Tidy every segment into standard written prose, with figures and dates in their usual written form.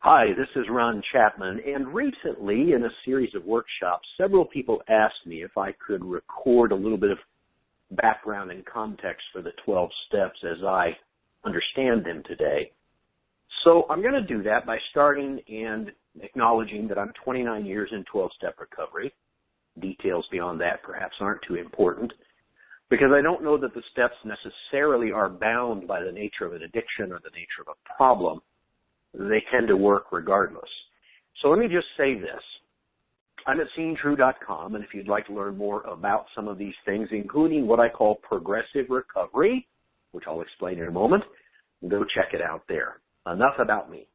Hi, this is Ron Chapman, and recently in a series of workshops, several people asked me if I could record a little bit of background and context for the 12 steps as I understand them today. So I'm going to do that by starting and acknowledging that I'm 29 years in 12-step recovery. Details beyond that perhaps aren't too important, because I don't know that the steps necessarily are bound by the nature of an addiction or the nature of a problem. They tend to work regardless. So let me just say this. I'm at seeingtrue.com, and if you'd like to learn more about some of these things, including what I call progressive recovery, which I'll explain in a moment, go check it out there. Enough about me.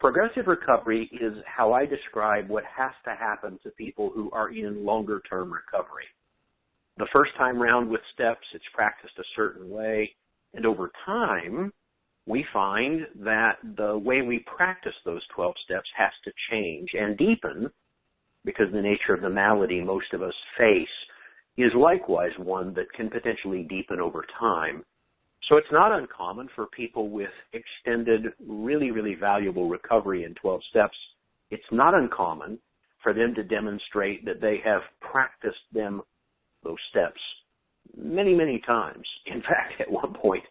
Progressive recovery is how I describe what has to happen to people who are in longer-term recovery. The first time round with steps, it's practiced a certain way, and over time, we find that the way we practice those 12 steps has to change and deepen, because the nature of the malady most of us face is likewise one that can potentially deepen over time. So it's not uncommon for people with extended, really, really valuable recovery in 12 steps. It's not uncommon for them to demonstrate that they have practiced those steps many, many times. In fact, at one point,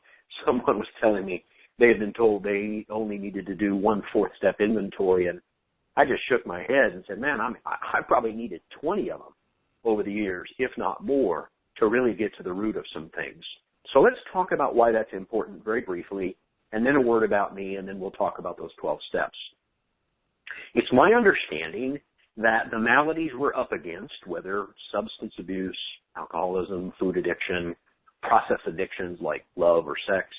someone was telling me they had been told they only needed to do one fourth-step inventory, and I just shook my head and said, man, I probably needed 20 of them over the years, if not more, to really get to the root of some things. So let's talk about why that's important very briefly, and then a word about me, and then we'll talk about those 12 steps. It's my understanding that the maladies we're up against, whether substance abuse, alcoholism, food addiction, process addictions like love or sex,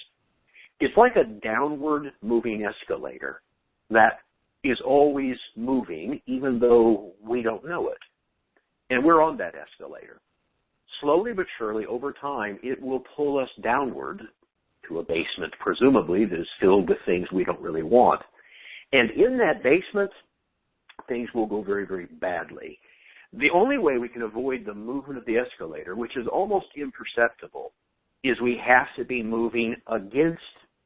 it's like a downward moving escalator that is always moving even though we don't know it. And we're on that escalator. Slowly but surely over time, it will pull us downward to a basement, presumably, that is filled with things we don't really want. And in that basement, things will go very, very badly. The only way we can avoid the movement of the escalator, which is almost imperceptible, is we have to be moving against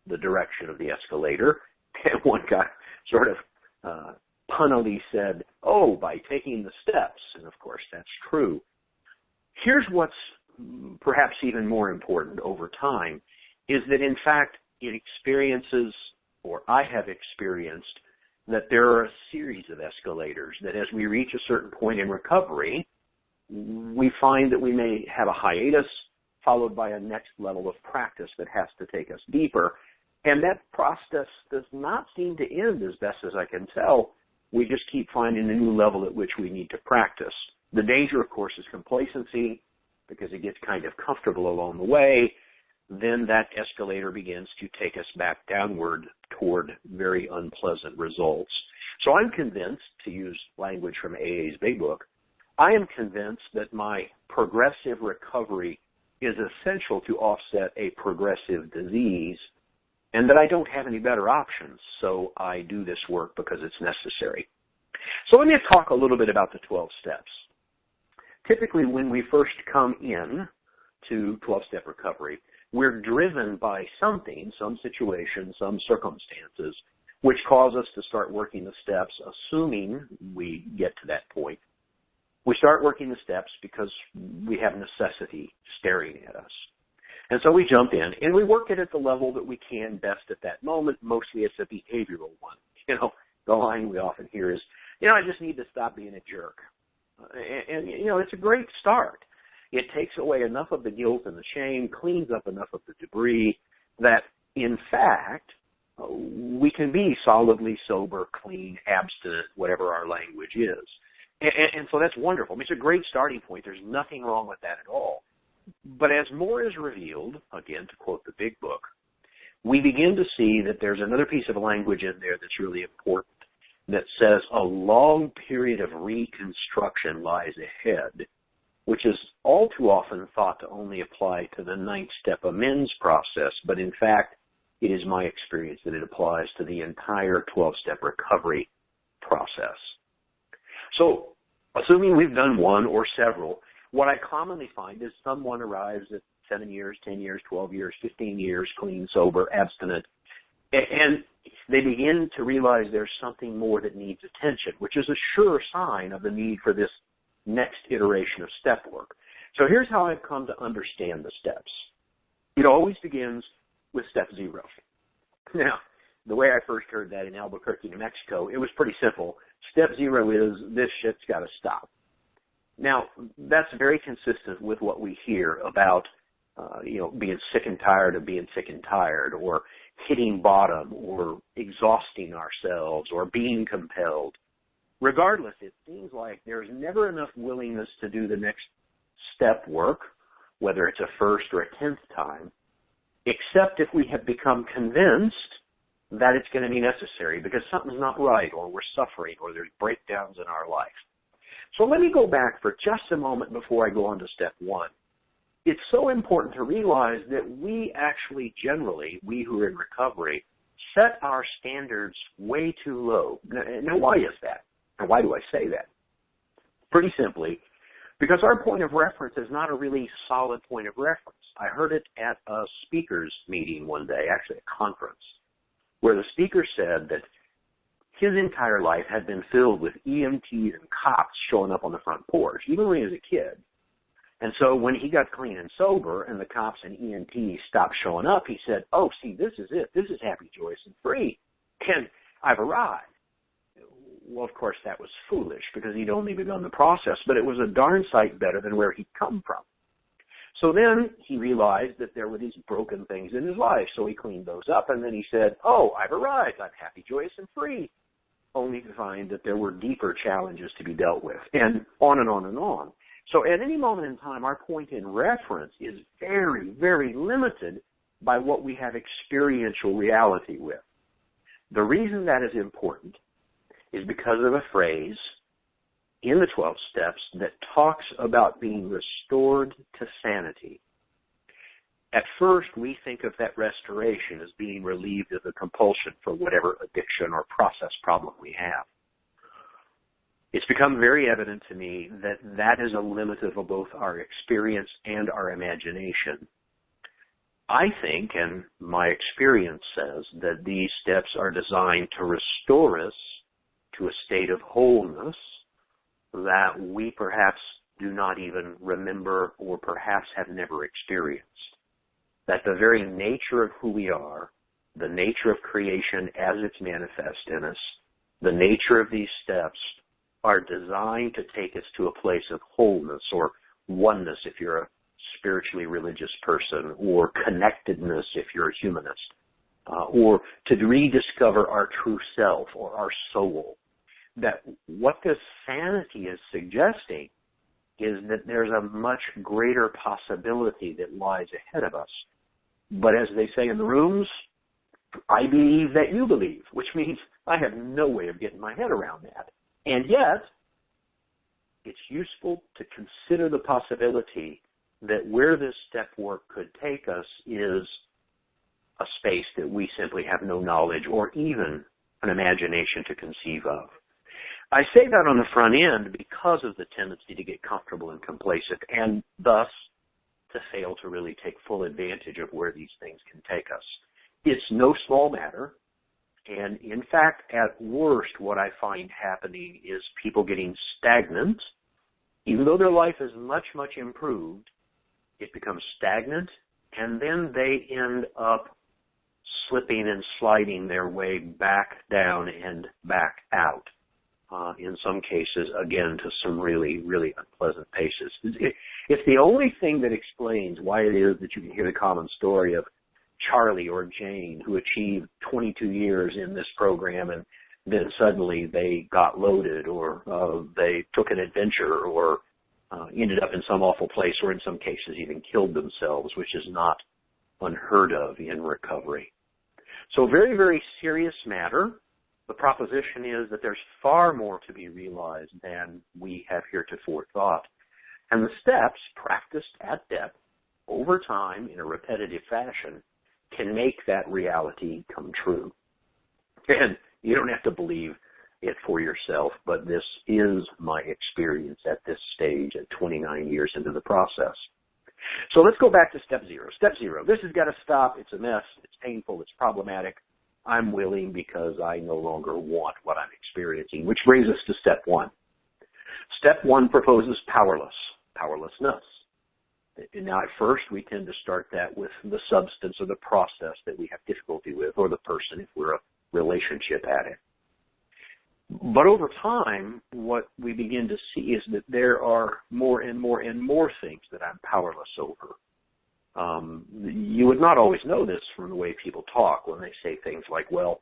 the direction of the escalator. And one guy sort of punnily said, oh, by taking the steps. And of course, that's true. Here's what's perhaps even more important over time is that, in fact, it experiences, or I have experienced, that there are a series of escalators that as we reach a certain point in recovery, we find that we may have a hiatus followed by a next level of practice that has to take us deeper. And that process does not seem to end as best as I can tell. We just keep finding a new level at which we need to practice. The danger, of course, is complacency, because it gets kind of comfortable along the way. Then that escalator begins to take us back downward toward very unpleasant results. So I'm convinced, to use language from AA's Big Book, I am convinced that my progressive recovery is essential to offset a progressive disease, and that I don't have any better options, so I do this work because it's necessary. So let me talk a little bit about the 12 steps. Typically, when we first come in to 12-step recovery, we're driven by something, some situation, some circumstances, which cause us to start working the steps, assuming we get to that point. We start working the steps because we have necessity staring at us. And so we jump in, and we work it at the level that we can best at that moment. Mostly it's a behavioral one. You know, the line we often hear is, I just need to stop being a jerk. And it's a great start. It takes away enough of the guilt and the shame, cleans up enough of the debris that, in fact, we can be solidly sober, clean, abstinent, whatever our language is. And so that's wonderful. I mean, it's a great starting point. There's nothing wrong with that at all. But as more is revealed, again, to quote the Big Book, we begin to see that there's another piece of language in there that's really important that says a long period of reconstruction lies ahead, which is all too often thought to only apply to the 9th-step amends process, but in fact, it is my experience that it applies to the entire 12-step recovery process. So, assuming we've done one or several, what I commonly find is someone arrives at 7 years, 10 years, 12 years, 15 years, clean, sober, abstinent, and they begin to realize there's something more that needs attention, which is a sure sign of the need for this next iteration of step work. So here's how I've come to understand the steps. It always begins with step 0. Now, the way I first heard that in Albuquerque, New Mexico, it was pretty simple. Step 0 is this shit's got to stop. Now, that's very consistent with what we hear about, being sick and tired of being sick and tired, or hitting bottom, or exhausting ourselves, or being compelled. Regardless, it seems like there's never enough willingness to do the next step work, whether it's a first or a 10th time, except if we have become convinced that it's going to be necessary because something's not right, or we're suffering, or there's breakdowns in our life. So let me go back for just a moment before I go on to step 1. It's so important to realize that we actually generally, we who are in recovery, set our standards way too low. Now why is that? And why do I say that? Pretty simply, because our point of reference is not a really solid point of reference. I heard it at a speaker's meeting one day, actually a conference, where the speaker said that his entire life had been filled with EMTs and cops showing up on the front porch, even when he was a kid. And so when he got clean and sober and the cops and EMTs stopped showing up, he said, oh, see, this is it. This is happy, joyous, and free. And I've arrived. Well, of course, that was foolish because he'd only begun the process, but it was a darn sight better than where he'd come from. So then he realized that there were these broken things in his life, so he cleaned those up, and then he said, oh, I've arrived. I'm happy, joyous, and free, only to find that there were deeper challenges to be dealt with, and on and on and on. So at any moment in time, our point in reference is very, very limited by what we have experiential reality with. The reason that is important is because of a phrase in the 12 steps that talks about being restored to sanity. At first, we think of that restoration as being relieved of the compulsion for whatever addiction or process problem we have. It's become very evident to me that that is a limit of both our experience and our imagination. I think, and my experience says, that these steps are designed to restore us to a state of wholeness that we perhaps do not even remember or perhaps have never experienced. That the very nature of who we are, the nature of creation as it's manifest in us, the nature of these steps are designed to take us to a place of wholeness or oneness if you're a spiritually religious person, or connectedness if you're a humanist, or to rediscover our true self or our soul. That what this sanity is suggesting is that there's a much greater possibility that lies ahead of us. But as they say in the rooms, I believe that you believe, which means I have no way of getting my head around that. And yet, it's useful to consider the possibility that where this step work could take us is a space that we simply have no knowledge or even an imagination to conceive of. I say that on the front end because of the tendency to get comfortable and complacent, and thus to fail to really take full advantage of where these things can take us. It's no small matter. And in fact, at worst, what I find happening is people getting stagnant. Even though their life is much, much improved, it becomes stagnant, and then they end up slipping and sliding their way back down and back out. In some cases, again, to some really, really unpleasant places. It's the only thing that explains why it is that you can hear the common story of Charlie or Jane who achieved 22 years in this program and then suddenly they got loaded, or they took an adventure, or ended up in some awful place, or in some cases even killed themselves, which is not unheard of in recovery. So very, very serious matter. The proposition is that there's far more to be realized than we have heretofore thought. And the steps, practiced at depth, over time, in a repetitive fashion, can make that reality come true. And you don't have to believe it for yourself, but this is my experience at this stage at 29 years into the process. So let's go back to step 0. Step 0, this has got to stop. It's a mess. It's painful. It's problematic. I'm willing because I no longer want what I'm experiencing, which brings us to step one. Step one proposes powerlessness. Now, at first, we tend to start that with the substance or the process that we have difficulty with, or the person if we're a relationship addict. But over time, what we begin to see is that there are more and more and more things that I'm powerless over. You would not always know this from the way people talk when they say things like, well,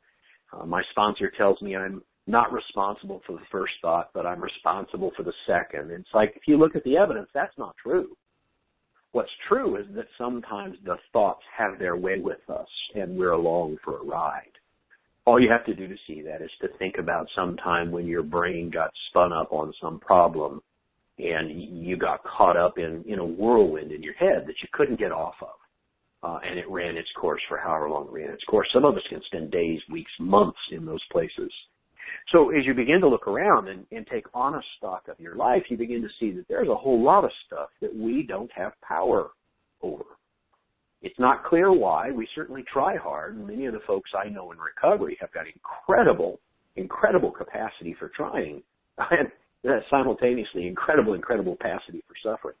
my sponsor tells me I'm not responsible for the first thought, but I'm responsible for the second. It's like, if you look at the evidence, that's not true. What's true is that sometimes the thoughts have their way with us, and we're along for a ride. All you have to do to see that is to think about some time when your brain got spun up on some problem and you got caught up in a whirlwind in your head that you couldn't get off of. And it ran its course for however long it ran its course. Some of us can spend days, weeks, months in those places. So as you begin to look around and take honest stock of your life, you begin to see that there's a whole lot of stuff that we don't have power over. It's not clear why. We certainly try hard. Many of the folks I know in recovery have got incredible capacity for trying, and simultaneously incredible capacity for suffering.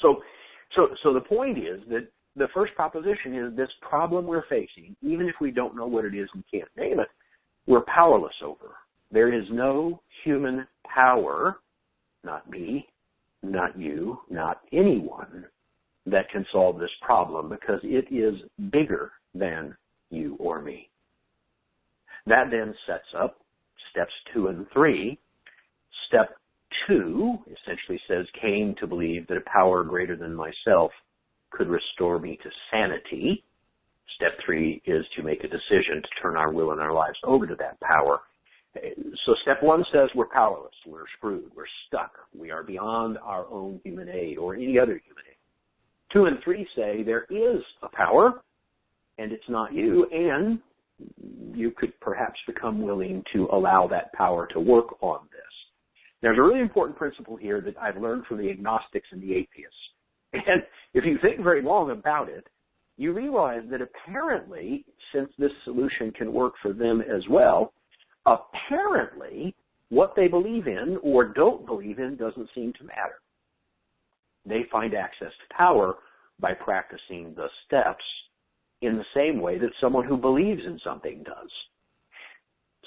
So the point is that the first proposition is this problem we're facing, even if we don't know what it is and can't name it, we're powerless over. There is no human power, not me, not you, not anyone, that can solve this problem because it is bigger than you or me. That then sets up steps 2 and 3. Step 2 essentially says, came to believe that a power greater than myself could restore me to sanity. Step 3 is to make a decision to turn our will and our lives over to that power. So step 1 says we're powerless, we're screwed, we're stuck, we are beyond our own human aid or any other human aid. 2 and 3 say there is a power, and it's not you, and you could perhaps become willing to allow that power to work on this. There's a really important principle here that I've learned from the agnostics and the atheists. And if you think very long about it, you realize that apparently, since this solution can work for them as well, apparently what they believe in or don't believe in doesn't seem to matter. They find access to power by practicing the steps in the same way that someone who believes in something does.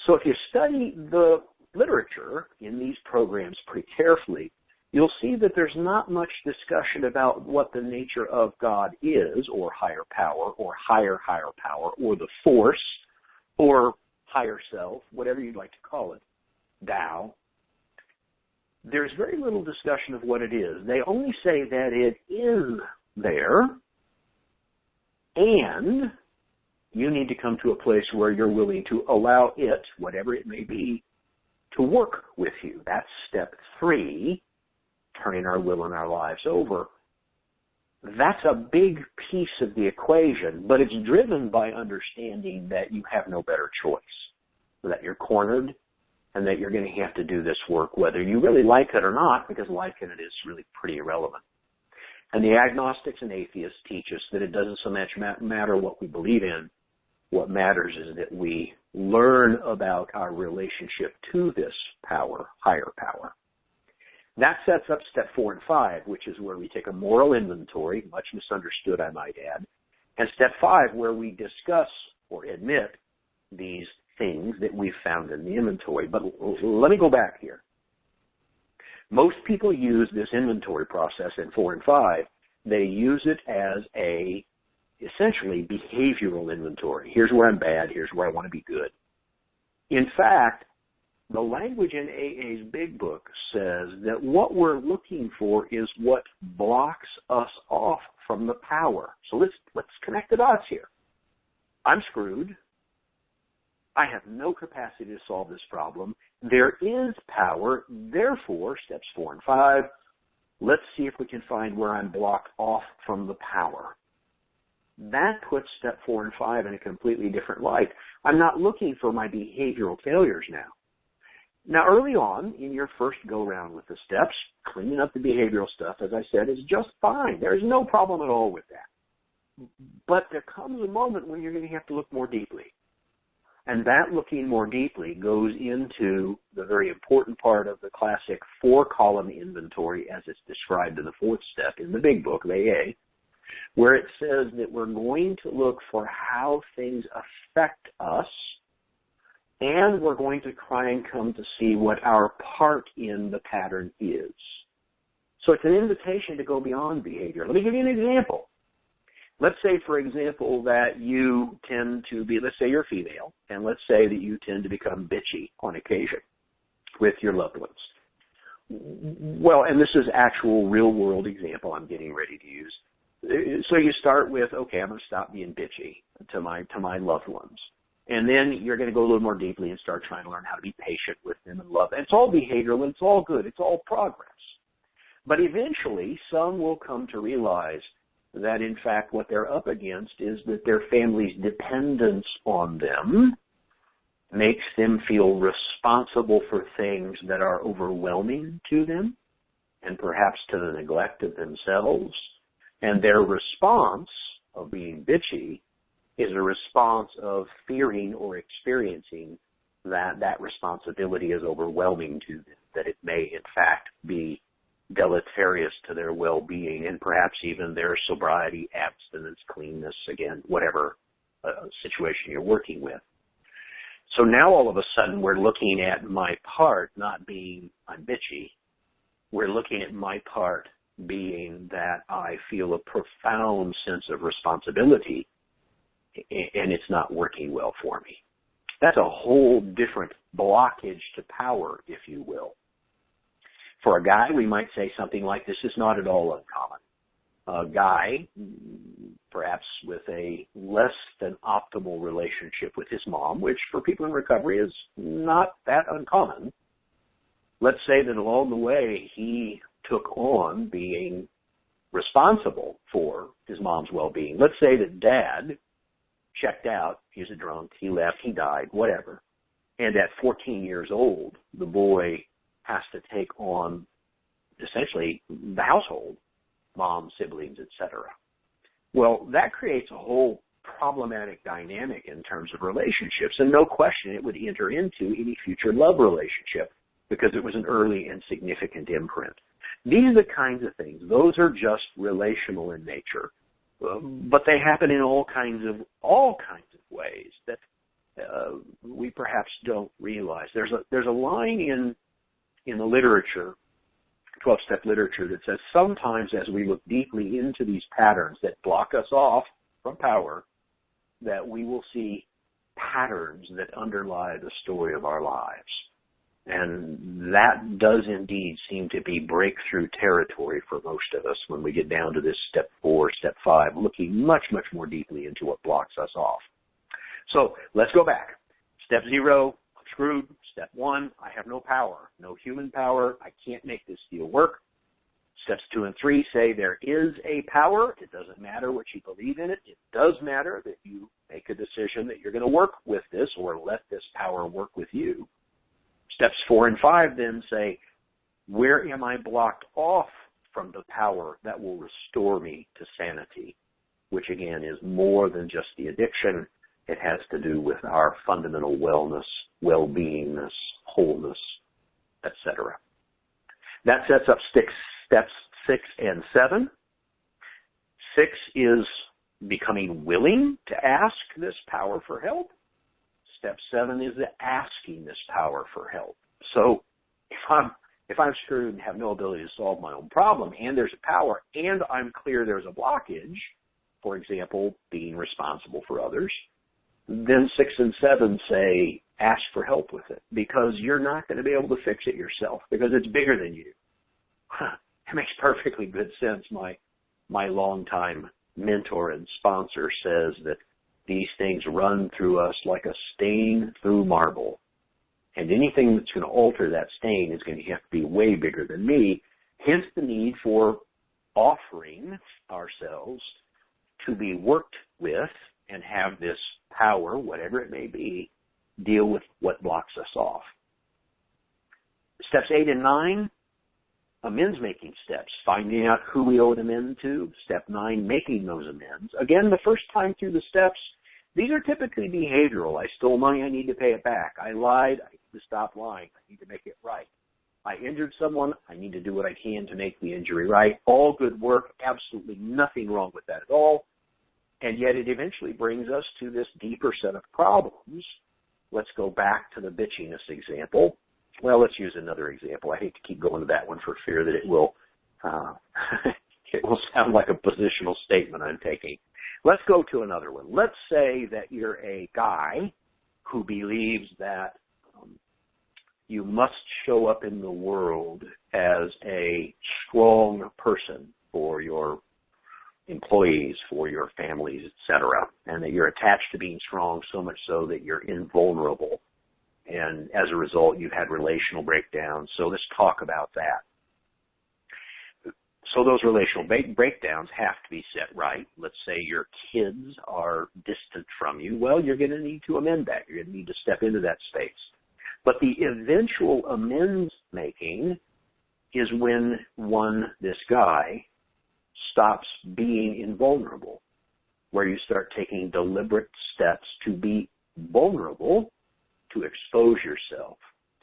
So if you study the literature in these programs pretty carefully, you'll see that there's not much discussion about what the nature of God is, or higher power, or higher power, or the force, or higher self, whatever you'd like to call it, Tao. There's very little discussion of what it is. They only say that it is there, and you need to come to a place where you're willing to allow it, whatever it may be, to work with you. That's step 3, turning our will and our lives over. That's a big piece of the equation, but it's driven by understanding that you have no better choice, that you're cornered, and that you're going to have to do this work whether you really like it or not, because liking it is really pretty irrelevant. And the agnostics and atheists teach us that it doesn't so much matter what we believe in. What matters is that we learn about our relationship to this power, higher power. That sets up step 4 and 5, which is where we take a moral inventory, much misunderstood, I might add, and step 5, where we discuss or admit these things that we've found in the inventory. But let me go back here. Most people use this inventory process in 4 and 5. They use it as a essentially behavioral inventory. Here's where I'm bad. Here's where I want to be good. In fact, the language in AA's big book says that what we're looking for is what blocks us off from the power. So let's connect the dots here. I'm screwed. I have no capacity to solve this problem. There is power. Therefore, steps 4 and 5, let's see if we can find where I'm blocked off from the power. That puts step 4 and 5 in a completely different light. I'm not looking for my behavioral failures now. Now, early on, in your first go-round with the steps, cleaning up the behavioral stuff, as I said, is just fine. There's no problem at all with that. But there comes a moment when you're going to have to look more deeply. And that looking more deeply goes into the very important part of the classic 4-column inventory as it's described in the 4th step in the big book of AA, where it says that we're going to look for how things affect us, and we're going to try and come to see what our part in the pattern is. So it's an invitation to go beyond behavior. Let me give you an example. Let's say, for example, that you tend to be, let's say you're female, and let's say that you tend to become bitchy on occasion with your loved ones. Well, and this is actual real-world example I'm getting ready to use. So you start with, okay, I'm going to stop being bitchy to my loved ones. And then you're going to go a little more deeply and start trying to learn how to be patient with them and love them. It's all behavioral, and it's all good. It's all progress. But eventually, some will come to realize that, in fact, what they're up against is that their family's dependence on them makes them feel responsible for things that are overwhelming to them and perhaps to the neglect of themselves. And their response of being bitchy is a response of fearing or experiencing that responsibility is overwhelming to them, that it may, in fact, be deleterious to their well-being and perhaps even their sobriety, abstinence, cleanness, again, whatever situation you're working with. So now all of a sudden we're looking at my part not being I'm bitchy. We're looking at my part being that I feel a profound sense of responsibility and it's not working well for me. That's a whole different blockage to power, if you will. For a guy, we might say something like, this is not at all uncommon. A guy, perhaps with a less than optimal relationship with his mom, which for people in recovery is not that uncommon. Let's say that along the way, he took on being responsible for his mom's well-being. Let's say that dad checked out, he's a drunk, he left, he died, whatever. And at 14 years old, the boy has to take on essentially the household, mom, siblings, etc. Well, that creates a whole problematic dynamic in terms of relationships, and no question it would enter into any future love relationship because it was an early and significant imprint. These are the kinds of things. Those are just relational in nature, but they happen in all kinds of ways that we perhaps don't realize. There's a line in the literature, 12-step literature, that says sometimes as we look deeply into these patterns that block us off from power, that we will see patterns that underlie the story of our lives. And that does indeed seem to be breakthrough territory for most of us when we get down to this step 4, step 5, looking much, much more deeply into what blocks us off. So let's go back. Step 0, I'm screwed. Step 1, I have no power, no human power. I can't make this deal work. Steps 2 and 3 say there is a power. It doesn't matter what you believe in it. It does matter that you make a decision that you're going to work with this or let this power work with you. Steps 4 and 5 then say, where am I blocked off from the power that will restore me to sanity, which again is more than just the addiction. It has to do with our fundamental wellness, well-beingness, wholeness, etc. That sets up steps 6 and 7. 6 is becoming willing to ask this power for help. Step 7 is the asking this power for help. So if I'm screwed and have no ability to solve my own problem, and there's a power, and I'm clear there's a blockage, for example, being responsible for others, then 6 and 7 say, ask for help with it, because you're not going to be able to fix it yourself, because it's bigger than you. It makes perfectly good sense. My longtime mentor and sponsor says that these things run through us like a stain through marble. And anything that's going to alter that stain is going to have to be way bigger than me, hence the need for offering ourselves to be worked with and have this power, whatever it may be, deal with what blocks us off. Steps 8 and 9, amends-making steps, finding out who we owe an amend to. Step 9, making those amends. Again, the first time through the steps, These are typically behavioral. I stole money, I need to pay it back. I lied, I need to stop lying, I need to make it right. I injured someone, I need to do what I can to make the injury right. All good work, absolutely nothing wrong with that at all. And yet it eventually brings us to this deeper set of problems. Let's go back to the bitchiness example. Well, let's use another example. I hate to keep going to that one for fear that it will sound like a positional statement I'm taking. Let's go to another one. Let's say that you're a guy who believes that you must show up in the world as a strong person for your employees, for your families, etc., and that you're attached to being strong so much so that you're invulnerable. And as a result, you've had relational breakdowns. So let's talk about that. So those relational breakdowns have to be set right. Let's say your kids are distant from you. Well, you're going to need to amend that. You're going to need to step into that space. But the eventual amends making is when this guy stops being invulnerable, where you start taking deliberate steps to be vulnerable, to expose yourself,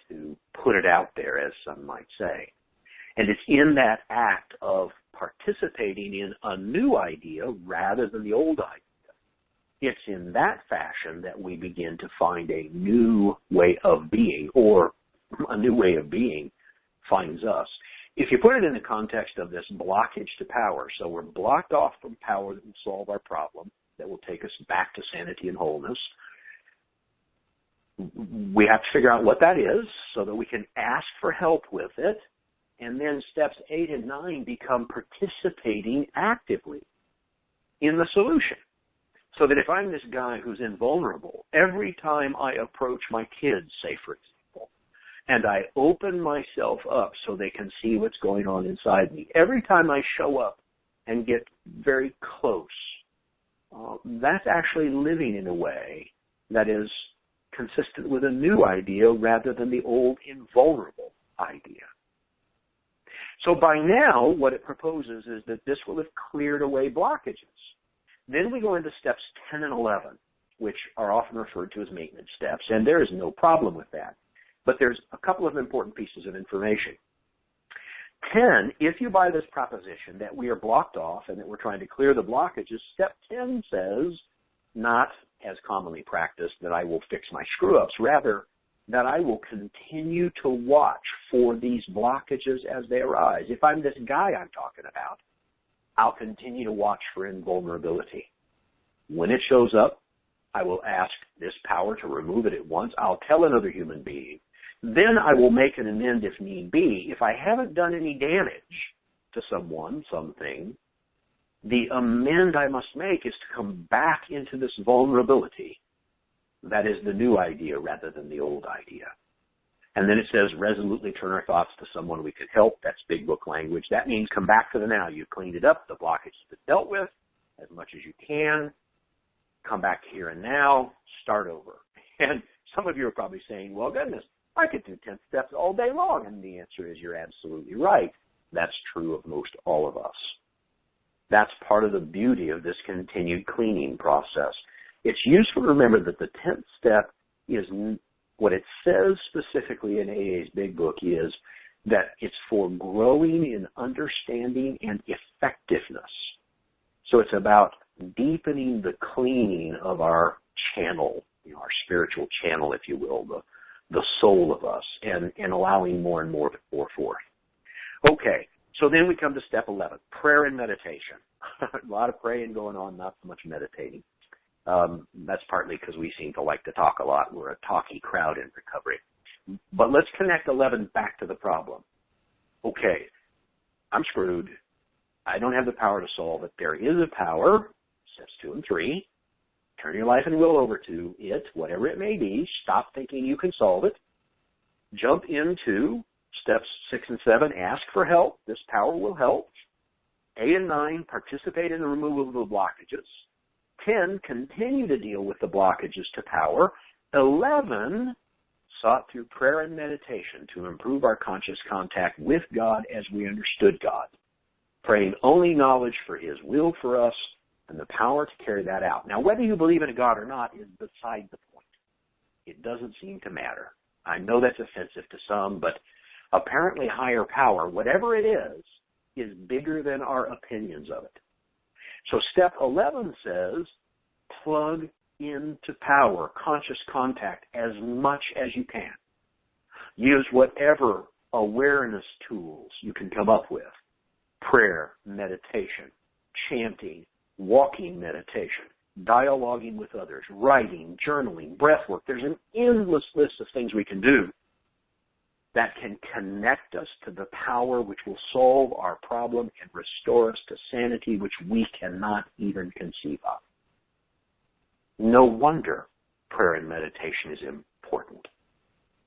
to put it out there, as some might say. And it's in that act of participating in a new idea rather than the old idea. It's in that fashion that we begin to find a new way of being, or a new way of being finds us. If you put it in the context of this blockage to power, so we're blocked off from power that will solve our problem, that will take us back to sanity and wholeness, we have to figure out what that is so that we can ask for help with it. And then steps 8 and 9 become participating actively in the solution. So that if I'm this guy who's invulnerable, every time I approach my kids, say for example, and I open myself up so they can see what's going on inside me, every time I show up and get very close, that's actually living in a way that is consistent with a new idea rather than the old invulnerable idea. So by now, what it proposes is that this will have cleared away blockages. Then we go into steps 10 and 11, which are often referred to as maintenance steps, and there is no problem with that. But there's a couple of important pieces of information. 10, if you buy this proposition that we are blocked off and that we're trying to clear the blockages, step 10 says, not as commonly practiced, that I will fix my screw-ups, rather that I will continue to watch for these blockages as they arise. If I'm this guy I'm talking about, I'll continue to watch for invulnerability. When it shows up, I will ask this power to remove it at once. I'll tell another human being. Then I will make an amend if need be. If I haven't done any damage to someone, something, the amend I must make is to come back into this vulnerability. That is the new idea rather than the old idea. And then it says, resolutely turn our thoughts to someone we could help. That's big book language. That means come back to the now. You've cleaned it up. The blockage has been dealt with as much as you can. Come back to here and now. Start over. And some of you are probably saying, well, goodness, I could do 10 steps all day long. And the answer is you're absolutely right. That's true of most all of us. That's part of the beauty of this continued cleaning process. It's useful to remember that the 10th step is what it says specifically in AA's big book is that it's for growing in understanding and effectiveness. So it's about deepening the cleaning of our channel, our spiritual channel, if you will, the soul of us, and allowing more and more of it pour forth. Okay, so then we come to step 11, prayer and meditation. A lot of praying going on, not so much meditating. That's partly because we seem to like to talk a lot. We're a talky crowd in recovery. But let's connect 11 back to the problem. Okay, I'm screwed. I don't have the power to solve it. There is a power, steps 2 and 3. Turn your life and will over to it, whatever it may be. Stop thinking you can solve it. Jump into steps 6 and 7. Ask for help. This power will help. 8 and 9, participate in the removal of the blockages. 10, continue to deal with the blockages to power. 11, sought through prayer and meditation to improve our conscious contact with God as we understood God, praying only knowledge for His will for us and the power to carry that out. Now, whether you believe in a God or not is beside the point. It doesn't seem to matter. I know that's offensive to some, but apparently higher power, whatever it is bigger than our opinions of it. So step 11 says, plug into power, conscious contact, as much as you can. Use whatever awareness tools you can come up with. Prayer, meditation, chanting, walking meditation, dialoguing with others, writing, journaling, breath work. There's an endless list of things we can do that can connect us to the power which will solve our problem and restore us to sanity which we cannot even conceive of. No wonder prayer and meditation is important.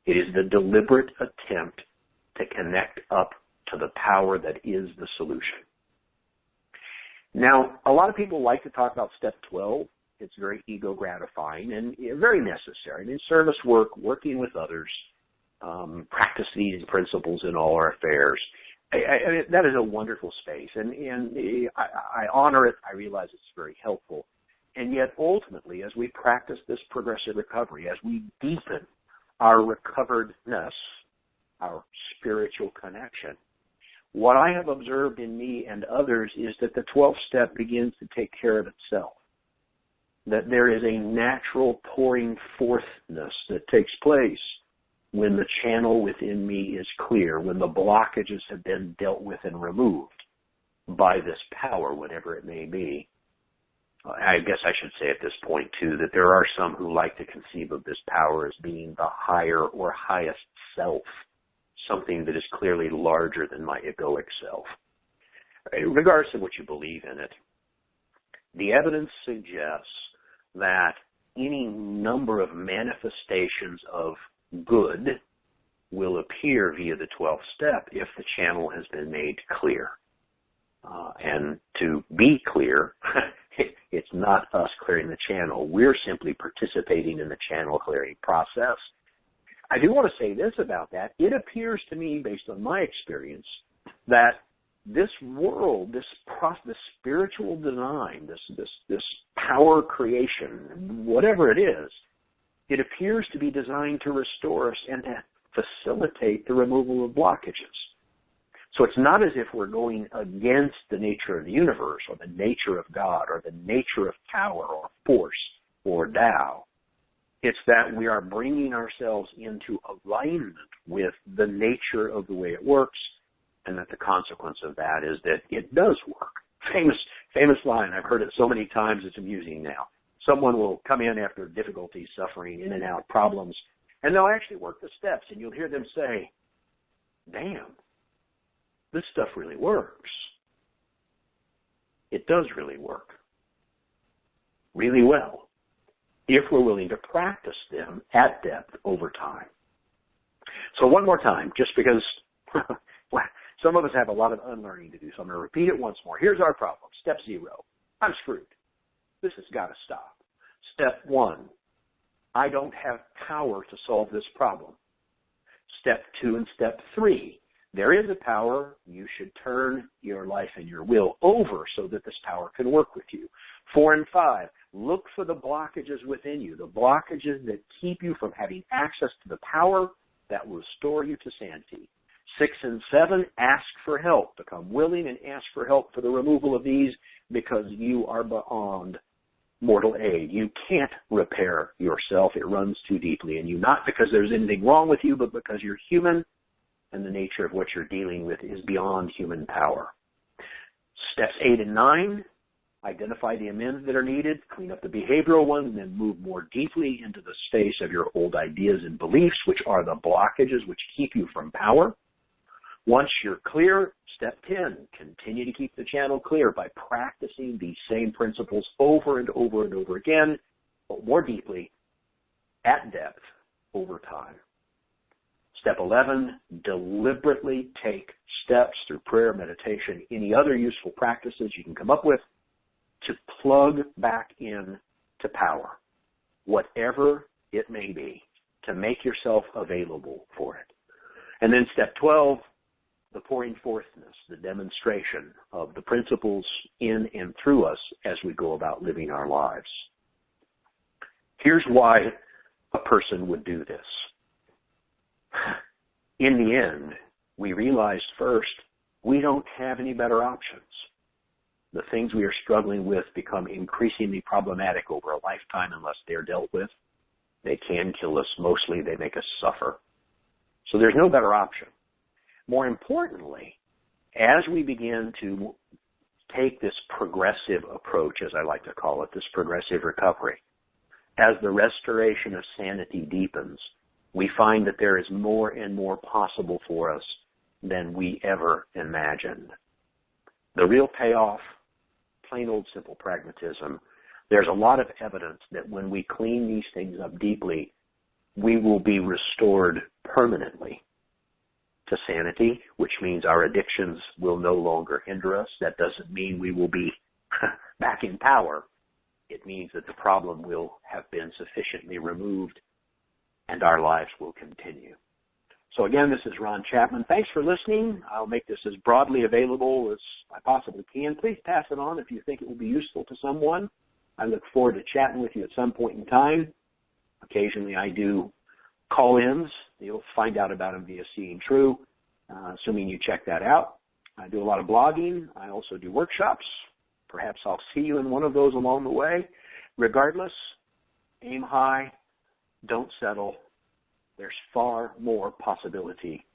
It is the deliberate attempt to connect up to the power that is the solution. Now, a lot of people like to talk about step 12. It's very ego gratifying and very necessary. I mean, service work, working with others, practice these principles in all our affairs. That is a wonderful space, and I honor it. I realize it's very helpful. And yet, ultimately, as we practice this progressive recovery, as we deepen our recoveredness, our spiritual connection, what I have observed in me and others is that the 12th step begins to take care of itself. That there is a natural pouring forthness that takes place when the channel within me is clear, when the blockages have been dealt with and removed by this power, whatever it may be. I guess I should say at this point, too, that there are some who like to conceive of this power as being the higher or highest self, something that is clearly larger than my egoic self. Regardless of what you believe in it, the evidence suggests that any number of manifestations of good will appear via the 12th step if the channel has been made clear. And to be clear, it's not us clearing the channel. We're simply participating in the channel clearing process. I do want to say this about that. It appears to me, based on my experience, that this world, this spiritual design, this power creation, whatever it is, it appears to be designed to restore us and to facilitate the removal of blockages. So it's not as if we're going against the nature of the universe or the nature of God or the nature of power or force or Tao. It's that we are bringing ourselves into alignment with the nature of the way it works, and that the consequence of that is that it does work. Famous line. I've heard it so many times it's amusing now. Someone will come in after difficulties, suffering, in and out, problems, and they'll actually work the steps, and you'll hear them say, damn, this stuff really works. It does really work. Really well. If we're willing to practice them at depth over time. So one more time, just because some of us have a lot of unlearning to do, so I'm going to repeat it once more. Here's our problem. Step 0, I'm screwed. This has got to stop. Step 1, I don't have power to solve this problem. Step 2 and step 3, there is a power. You should turn your life and your will over so that this power can work with you. 4 and 5, look for the blockages within you, the blockages that keep you from having access to the power that will restore you to sanity. 6 and 7, ask for help. Become willing and ask for help for the removal of these because you are beyond mortal aid. You can't repair yourself. It runs too deeply in you, not because there's anything wrong with you, but because you're human and the nature of what you're dealing with is beyond human power. Steps 8 and 9, identify the amends that are needed, clean up the behavioral ones, and then move more deeply into the space of your old ideas and beliefs, which are the blockages which keep you from power. Once you're clear, step 10, continue to keep the channel clear by practicing these same principles over and over and over again, but more deeply, at depth, over time. Step 11, deliberately take steps through prayer, meditation, any other useful practices you can come up with to plug back in to power, whatever it may be, to make yourself available for it. And then step 12, the pouring forthness, the demonstration of the principles in and through us as we go about living our lives. Here's why a person would do this. In the end, we realized first, we don't have any better options. The things we are struggling with become increasingly problematic over a lifetime unless they're dealt with. They can kill us. Mostly they make us suffer. So there's no better option. More importantly, as we begin to take this progressive approach, as I like to call it, this progressive recovery, as the restoration of sanity deepens, we find that there is more and more possible for us than we ever imagined. The real payoff, plain old simple pragmatism, there's a lot of evidence that when we clean these things up deeply, we will be restored permanently to sanity, which means our addictions will no longer hinder us. That doesn't mean we will be back in power. It means that the problem will have been sufficiently removed and our lives will continue. So again, this is Ron Chapman. Thanks for listening. I'll make this as broadly available as I possibly can. Please pass it on if you think it will be useful to someone. I look forward to chatting with you at some point in time. Occasionally I do call-ins. You'll find out about them via Seeing True, assuming you check that out. I do a lot of blogging. I also do workshops. Perhaps I'll see you in one of those along the way. Regardless, aim high, don't settle. There's far more possibility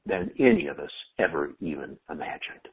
than any of us ever even imagined.